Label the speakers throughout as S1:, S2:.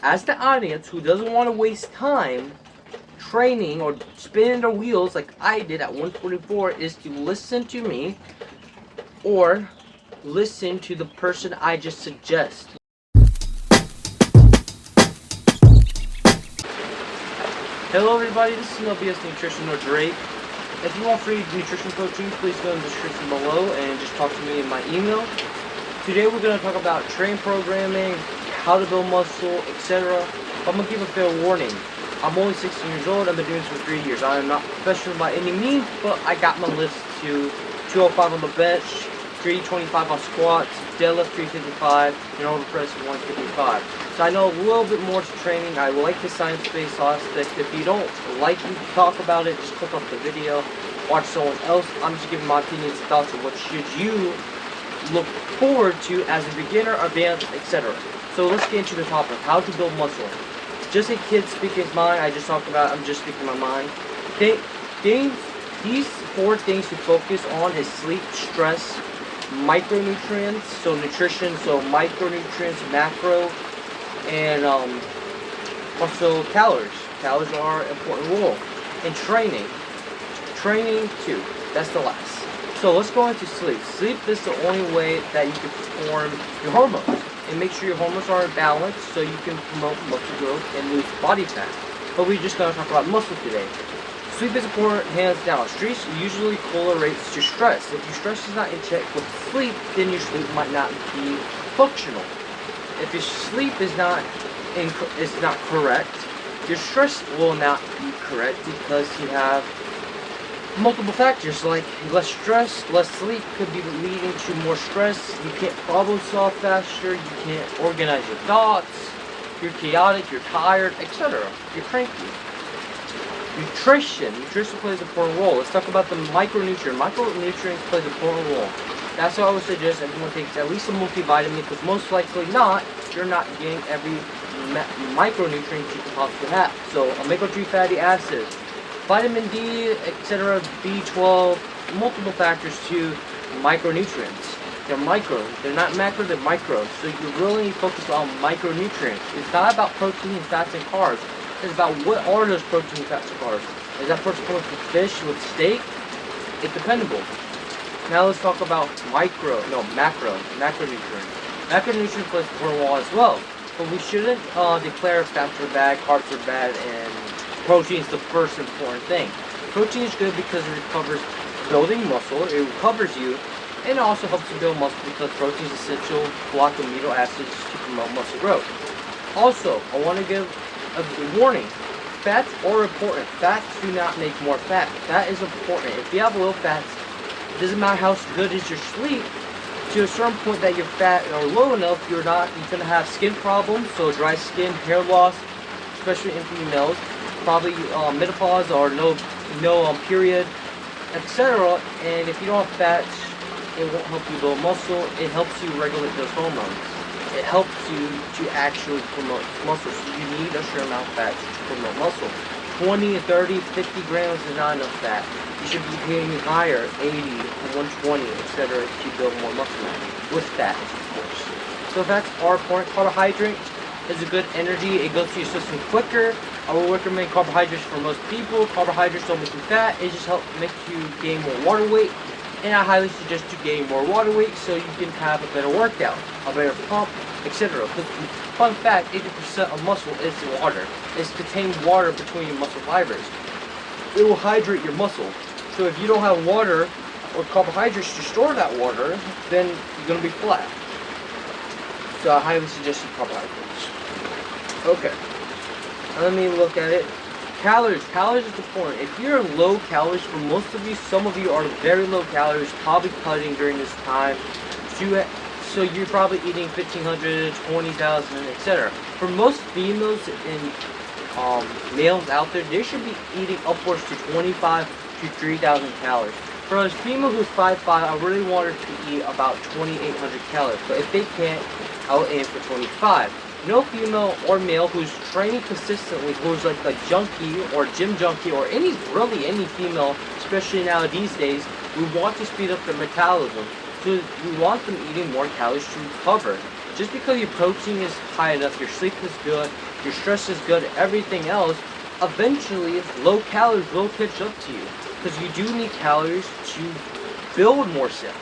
S1: as the audience who doesn't want to waste time training or spinning their wheels like I did at 144, is to listen to me or listen to the person I just suggest. Hello everybody, this is LBS Nutrition or Drake. If you want free nutrition coaching, please go in the description below and just talk to me in my email. Today we're going to talk about training programming, how to build muscle, etc. I'm going to give a fair warning. I'm only 16 years old. I've been doing this for 3 years. I am not professional by any means, but I got my list to 205 on the bench, 325 on squats, deadlift 355, and overpress 155. So I know a little bit more to training. I like the science-based aspect. If you don't like me to talk about it, just click off the video, watch someone else. I'm just giving my opinions and thoughts on what should you look forward to as a beginner, advanced, etc. So let's get into the topic, how to build muscle. Just a kid speaking his mind, I just talked about, I'm just speaking my mind. These 4 things to focus on is sleep, stress, micronutrients, so nutrition, so micronutrients, macro, and also calories. Calories are an important role. And training too, that's the last. So let's go into sleep. Sleep is the only way that you can perform your hormones and make sure your hormones are in balance so you can promote muscle growth and lose body fat. But we're just going to talk about muscle today. Sleep is important, hands down. Sleep usually correlates to stress. If your stress is not in check with sleep, then your sleep might not be functional. If your sleep is not correct, your stress will not be correct because you have multiple factors like less stress, less sleep could be leading to more stress. You can't problem solve faster, you can't organize your thoughts, you're chaotic, you're tired, etc. You're cranky. Nutrition plays an important role. Let's talk about the micronutrient. Micronutrients plays an important role. That's why I would suggest everyone takes at least a multivitamin, because most likely not, you're not getting every micronutrient you can possibly have. So omega-3 fatty acids, vitamin D, etc., B12, multiple factors to micronutrients. They're micro, they're not macro, they're micro. So you really need to focus on micronutrients. It's not about protein, fats, and carbs. It's about what are those protein, fats, and carbs. Is that protein coming from fish with steak? It's dependable. Now let's talk about macronutrients. Macronutrients plays a important role as well. But we shouldn't declare fats are bad, carbs are bad, and protein is the first important thing. Protein is good because it recovers building muscle, it recovers you, and it also helps you build muscle because protein is essential block amino acids to promote muscle growth. Also, I want to give a warning. Fats are important. Fats do not make more fat. Fat is important. If you have low fats, it doesn't matter how good is your sleep, to a certain point that your fat are low enough, you're going to have skin problems, so dry skin, hair loss, especially in females, probably menopause or no period, etc. And if you don't have fats, it won't help you build muscle. It helps you regulate those hormones. It helps you to actually promote muscle. So you need a certain amount of fat to promote muscle. 20, 30, 50 grams is not enough fat. You should be getting higher, 80, 120, etc. to build more muscle mass with fat, of course. So fats are important. Carbohydrate is a good energy. It goes to your system quicker. I will recommend carbohydrates for most people. Carbohydrates don't make you fat. It just helps make you gain more water weight. And I highly suggest you gain more water weight so you can have a better workout, a better pump, etc. Fun fact, 80% of muscle is water. It's contained water between your muscle fibers. It will hydrate your muscle. So if you don't have water or carbohydrates to store that water, then you're going to be flat. So I highly suggest you carbohydrates. Okay. Let me look at it. Calories is important. If you're low calories, for most of you, some of you are very low calories, probably cutting during this time. So you're probably eating 1,500, 20,000, etc. For most females and males out there, they should be eating upwards to 25 to 3,000 calories. For a female who's 5'5", I really want her to eat about 2,800 calories. But if they can't, I'll aim for 25. No female or male who's training consistently, who's like a junkie or gym junkie or any female, especially now these days, we want to speed up their metabolism. So we want them eating more calories to recover. Just because your protein is high enough, your sleep is good, your stress is good, everything else, eventually low calories will catch up to you. Because you do need calories to build more cells.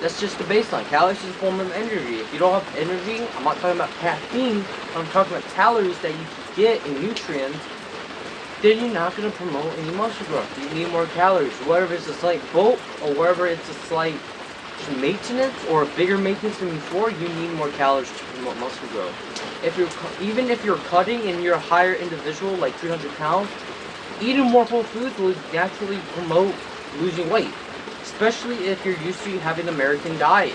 S1: That's just the baseline. Calories is a form of energy. If you don't have energy, I'm not talking about caffeine, I'm talking about calories that you can get in nutrients, then you're not going to promote any muscle growth. You need more calories. Whether it's a slight bulk or whether it's a slight maintenance or a bigger maintenance than before, you need more calories to promote muscle growth. Even if you're cutting and you're a higher individual, like 300 pounds, eating more whole foods will naturally promote losing weight, especially if you're used to having an American diet.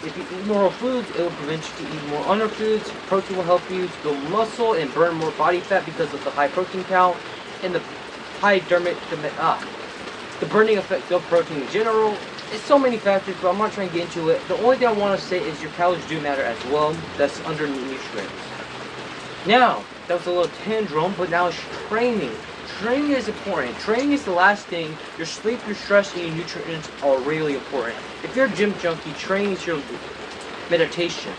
S1: If you eat more whole foods, it will prevent you to eat more other foods. Protein will help you to build muscle and burn more body fat because of the high protein count and the high the burning effect of protein in general. It's so many factors, but I'm not trying to get into it. The only thing I want to say is your calories do matter as well. That's under nutrients. Now, that was a little tantrum, but now it's training. Training is important. Training is the last thing. Your sleep, your stress, and your nutrients are really important. If you're a gym junkie, training is your meditation.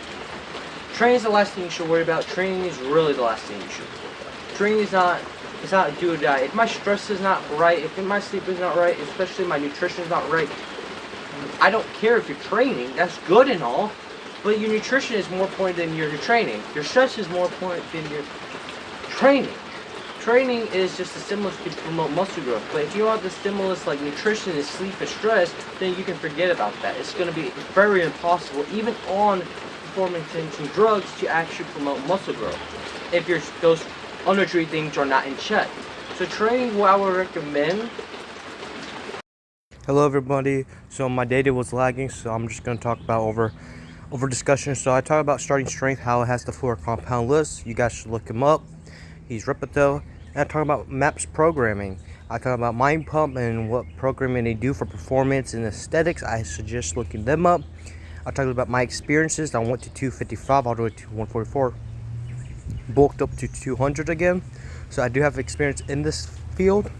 S1: Training is the last thing you should worry about. Training is really the last thing you should worry about. Training is not, it's not a do or die. If my stress is not right, if my sleep is not right, especially my nutrition is not right, I don't care if you're training. That's good and all, but your nutrition is more important than your training. Your stress is more important than your training. Training is just a stimulus to promote muscle growth, but if you want the stimulus like nutrition and sleep and stress, then you can forget about that. It's going to be very impossible, even on performance-enhancing drugs, to actually promote muscle growth if those other three things are not in check. So training, what I would recommend.
S2: Hello everybody. So my data was lagging, so I'm just going to talk about over discussion. So I talk about starting strength, how it has the 4 compound list. You guys should look him up. He's Ripito. And I talk about MAPS programming. I talk about Mind Pump and what programming they do for performance and aesthetics. I suggest looking them up. I talk about my experiences. I went to 255 all the way to 144. Bulked up to 200 again. So I do have experience in this field.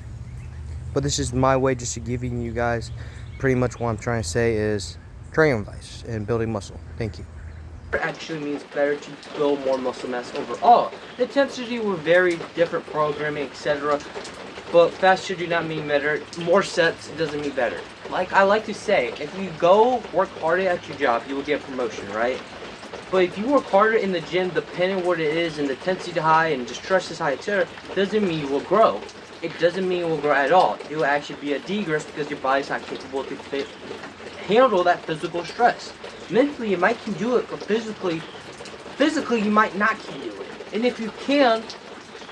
S2: But this is my way just to giving you guys pretty much what I'm trying to say is training advice and building muscle. Thank you.
S1: Actually means better to build more muscle mass overall. The intensity will vary, different programming, etc. But faster do not mean better. More sets doesn't mean better. Like I like to say, if you go work harder at your job, you will get a promotion, right? But if you work harder in the gym, depending on what it is, and the intensity is high and the stress is high, etc., doesn't mean you will grow. It doesn't mean it will grow at all. It will actually be a degrowth because your body's not capable to handle that physical stress. Mentally, you might can do it, but physically you might not can do it. And if you can,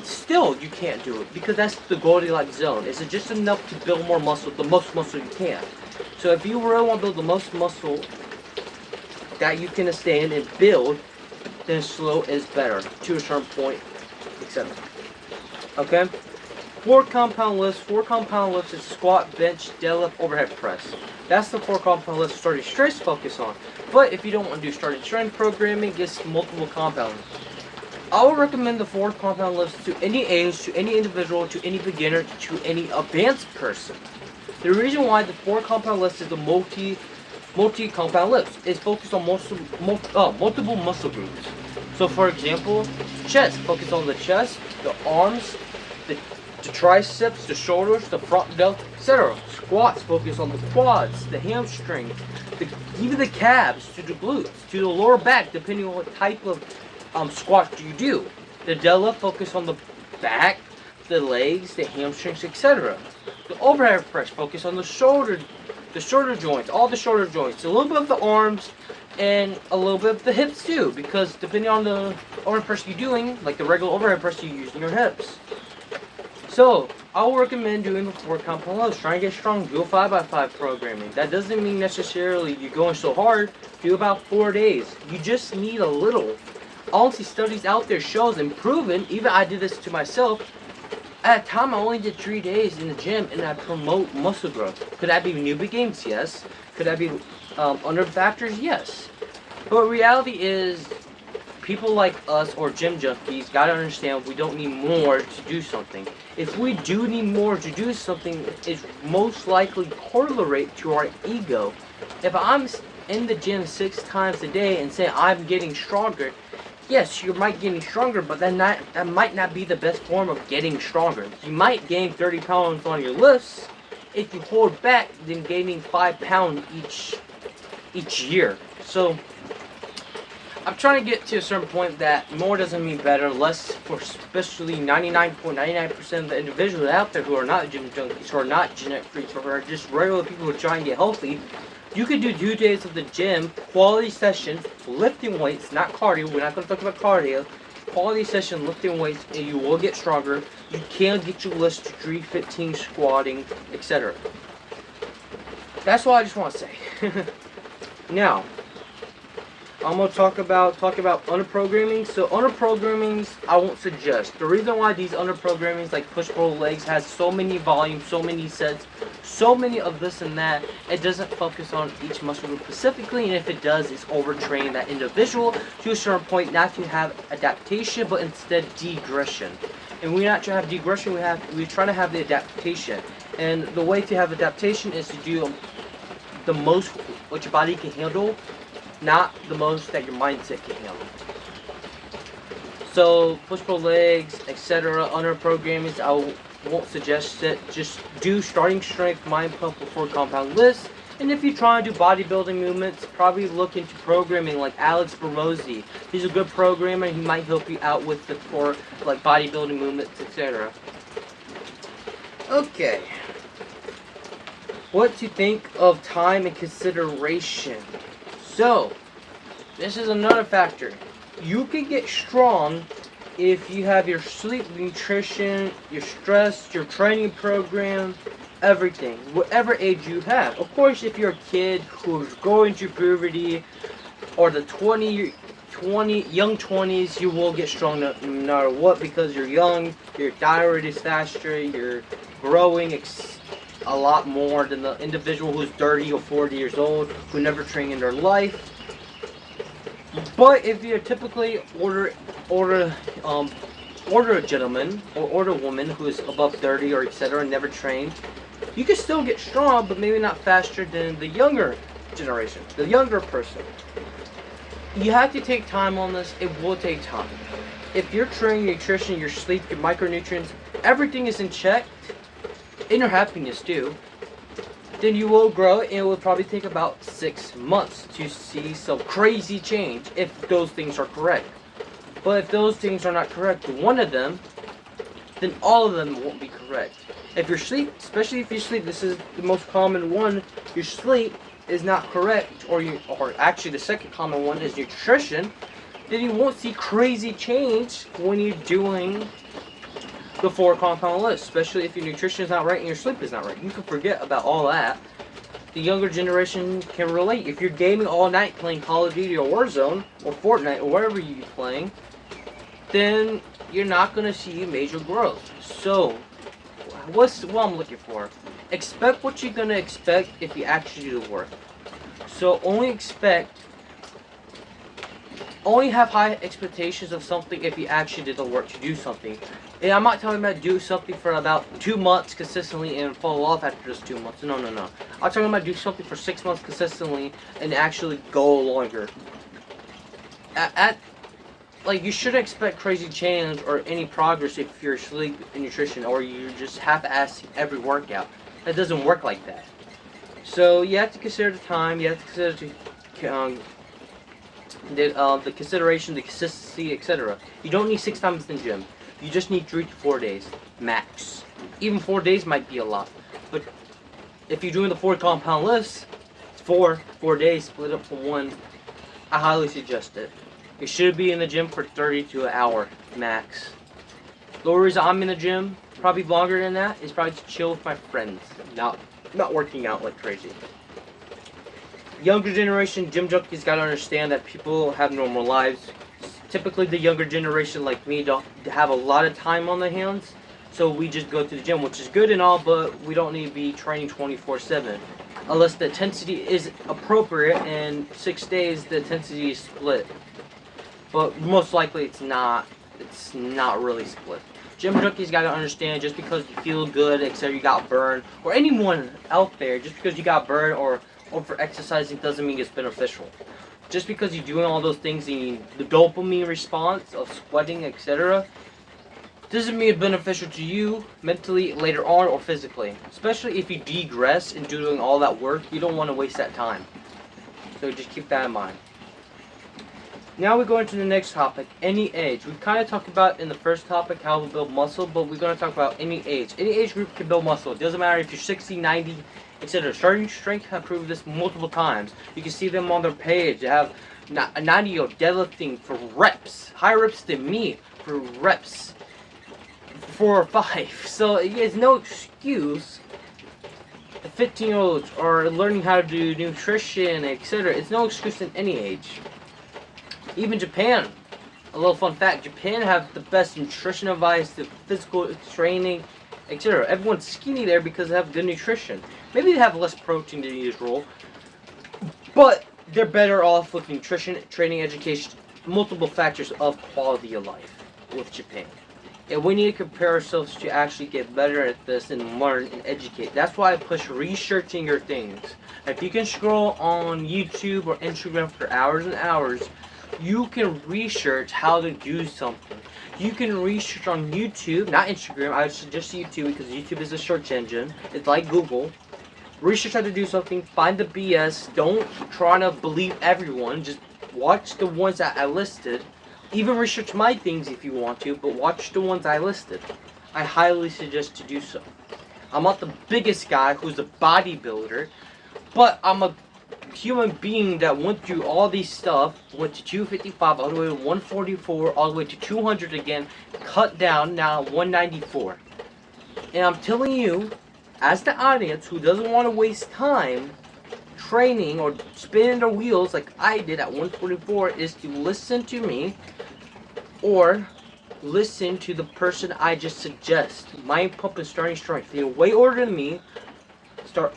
S1: still you can't do it because that's the Goldilocks zone. Is it just enough to build more muscle, the most muscle you can? So if you really want to build the most muscle that you can stand and build, then slow is better to a certain point, etc. Okay? 4 compound lifts. 4 compound lifts is squat, bench, deadlift, overhead press. That's the 4 compound lifts starting strength focus on. But if you don't want to do starting strength programming, get multiple compounds. I would recommend the 4 compound lifts to any age, to any individual, to any beginner, to any advanced person. The reason why the 4 compound lifts is the multi-compound lifts is focused on multiple muscle groups. So for example, chest, focus on the chest, the arms, the triceps, the shoulders, the front delt, etc. Squats, focus on the quads, the hamstring, even the calves, to the glutes, to the lower back, depending on what type of squat you do. The deadlift, focus on the back, the legs, the hamstrings, etc. The overhead press, focus on the shoulder joints, all the shoulder joints, a little bit of the arms, and a little bit of the hips too, because depending on the overhead press you're doing, like the regular overhead press, you're using your hips. So, I would recommend doing the 4 compound lifts. Try and get strong. Do a 5x5 programming. That doesn't mean necessarily you're going so hard. Do about 4 days. You just need a little. Honestly, studies out there shows and proven, even I did this to myself, at a time I only did 3 days in the gym and I promote muscle growth. Could that be newbie games? Yes. Could that be other factors? Yes. But reality is, people like us or gym junkies gotta understand we don't need more to do something. If we do need more to do something, it's most likely correlate to our ego. If I'm in the gym 6 times a day and say I'm getting stronger, yes, you might getting stronger, but that might not be the best form of getting stronger. You might gain 30 pounds on your lifts if you hold back than gaining 5 pounds each year. So I'm trying to get to a certain point that more doesn't mean better, less for especially 99.99% of the individuals out there who are not gym junkies, who are not genetic freaks, who are just regular people who are trying to get healthy. You could do 2 days of the gym, quality sessions, lifting weights, not cardio. We're not going to talk about cardio. Quality session, lifting weights, and you will get stronger. You can get your list to 315 squatting, etc. That's what I just want to say. Now, I'm gonna talk about underprogramming. So underprogrammings, I won't suggest. The reason why these underprogrammings like push-pull legs has so many volumes, so many sets, so many of this and that, it doesn't focus on each muscle group specifically, and if it does, it's overtraining that individual to a certain point, not to have adaptation, but instead degression. And we're not trying to have degression. We're trying to have the adaptation. And the way to have adaptation is to do the most what your body can handle, not the most that your mindset can handle. So push-pull legs, etc. Under programming, I won't suggest it. Just do starting strength, mind pump before compound lifts. And if you try to do bodybuilding movements, probably look into programming like Alex Bermozzi. He's a good programmer. He might help you out with the for like bodybuilding movements, etc. Okay. What to think of time and consideration? So, this is another factor. You can get strong if you have your sleep, nutrition, your stress, your training program, everything, whatever age you have. Of course, if you're a kid who's going through puberty or the young 20s, you will get strong no matter what, because you're young, your thyroid is faster, you're growing a lot more than the individual who's 30 or 40 years old who never trained in their life. But if you're typically older gentleman or older woman who is above 30 or etc. and never trained, you can still get strong, but maybe not faster than the younger generation, the younger person. You have to take time on this. It will take time. If your training, nutrition, your sleep, your micronutrients, everything is in check, and your happiness too, then you will grow, and it will probably take about 6 months to see some crazy change if those things are correct. But if those things are not correct, one of them, then all of them won't be correct. If your sleep, especially if your sleep, this is the most common one, your sleep is not correct, or actually the second common one is nutrition, then you won't see crazy change when you're doing the 4 compound list, especially if your nutrition is not right and your sleep is not right. You can forget about all that. The younger generation can relate. If you're gaming all night playing Call of Duty or Warzone or Fortnite or whatever you're playing, then you're not going to see major growth. So, what I'm looking for? Expect what you're going to expect if you actually do the work. So only have high expectations of something if you actually did the work to do something. And I'm not talking about do something for about 2 months consistently and fall off after just 2 months. No. I'm talking about do something for 6 months consistently and actually go longer. Like, you shouldn't expect crazy change or any progress if you're sleep and nutrition, or you just half-ass every workout. That doesn't work like that. So you have to consider the time. You have to consider the consideration, the consistency, etc. You don't need 6 times in the gym. You just need 3 to 4 days max. Even 4 days might be a lot, but if you're doing the 4 compound lifts, it's 4 days split up for 1. I highly suggest it. You should be in the gym for 30 to an hour max. The only reason I'm in the gym probably longer than that is probably to chill with my friends, not working out like crazy. Younger generation gym junkies gotta understand that people have normal lives. Typically the younger generation like me don't have a lot of time on their hands, so we just go to the gym, which is good and all, but we don't need to be training 24/7 unless the intensity is appropriate, and 6 days the intensity is split. But most likely it's not really split. Gym junkies gotta understand, just because you feel good, etc., you got burned, or anyone out there, just because you got burned or or for exercising doesn't mean it's beneficial. Just because you're doing all those things and the dopamine response of sweating, etc., doesn't mean it's beneficial to you mentally later on or physically. Especially if you degress in doing all that work, you don't want to waste that time. So just keep that in mind. Now we go into the next topic, any age. We kind of talked about in the first topic how we build muscle, but we're going to talk about any age. Any age group can build muscle. It doesn't matter if you're 60, 90, etc. Starting Strength have proved this multiple times. You can see them on their page. They have a 90-year-old deadlifting for reps. Higher reps than me for reps. 4 or 5. So there's no excuse. The 15-year-olds are learning how to do nutrition, etc. It's no excuse in any age. Even Japan, a little fun fact, Japan have the best nutrition advice, the physical training, etc. Everyone's skinny there because they have good nutrition. Maybe they have less protein than usual, but they're better off with nutrition, training, education, multiple factors of quality of life with Japan. And we need to compare ourselves to actually get better at this and learn and educate. That's why I push researching your things. If you can scroll on YouTube or Instagram for hours and hours, you can research how to do something. You can research on YouTube, not Instagram. I would suggest YouTube because YouTube is a search engine. It's like Google. Research how to do something. Find the BS. Don't try to believe everyone. Just watch the ones that I listed. Even research my things if you want to, but watch the ones I listed. I highly suggest to do so. I'm not the biggest guy who's a bodybuilder, but I'm a human being that went through all these stuff, went to 255 all the way to 144 all the way to 200 again, cut down now 194. And I'm telling you, as the audience who doesn't want to waste time training or spinning their wheels like I did at 144, is to listen to me or listen to the person I just suggest. Mind Pump and Starting Strength. They're way older than me.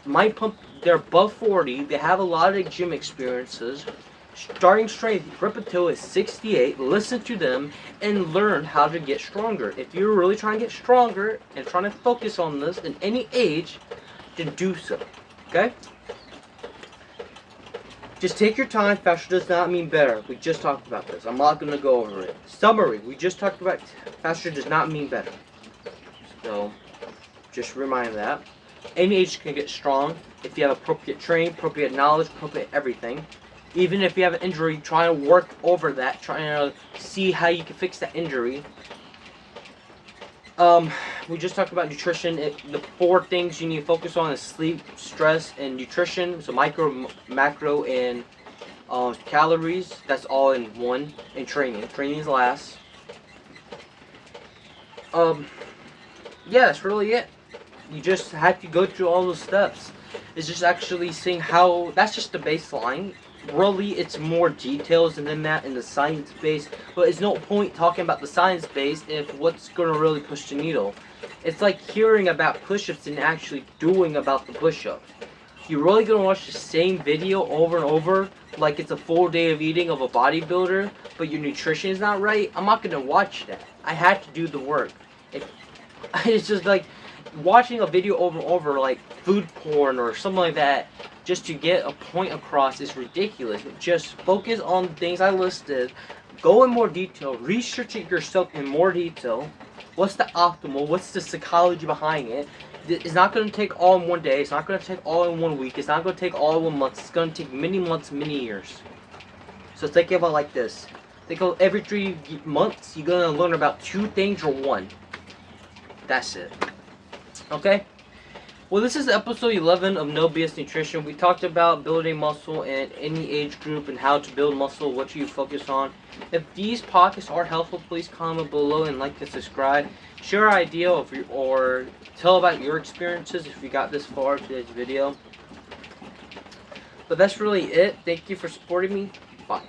S1: Mind Pump, they're above 40. They have a lot of gym experiences. Starting Strength, Rippito is 68. Listen to them and learn how to get stronger. If you're really trying to get stronger and trying to focus on this in any age, then do so. Okay? Just take your time. Faster does not mean better. We just talked about this. I'm not going to go over it. Summary. We just talked about faster does not mean better. So, just remind that. Any age can get strong if you have appropriate training, appropriate knowledge, appropriate everything. Even if you have an injury, try to work over that. Try to see how you can fix that injury. We just talked about nutrition. The 4 things you need to focus on is sleep, stress, and nutrition. So micro, macro, and calories. That's all in one. And training. Training is last. Yeah, that's really it. You just have to go through all those steps. It's just actually seeing how. That's just the baseline. Really, it's more details than that in the science base. But it's no point talking about the science base if what's going to really push the needle. It's like hearing about push-ups and actually doing about the push-ups. You're really going to watch the same video over and over like it's a full day of eating of a bodybuilder, but your nutrition is not right. I'm not going to watch that. I had to do the work. It's just like watching a video over and over like food porn or something like that just to get a point across is ridiculous. Just focus on the things I listed. Go in more detail. Research it yourself in more detail. What's the optimal? What's the psychology behind it? It's not going to take all in one day. It's not going to take all in 1 week. It's not going to take all in 1 month. It's going to take many months, many years. So think about it like this. Think of every 3 months, you're going to learn about 2 things or 1. That's it. Okay? Well, this is episode 11 of No BS Nutrition. We talked about building muscle in any age group and how to build muscle, what you focus on. If these podcasts are helpful, please comment below and like and subscribe. Share our idea or tell about your experiences if you got this far in today's video. But that's really it. Thank you for supporting me. Bye.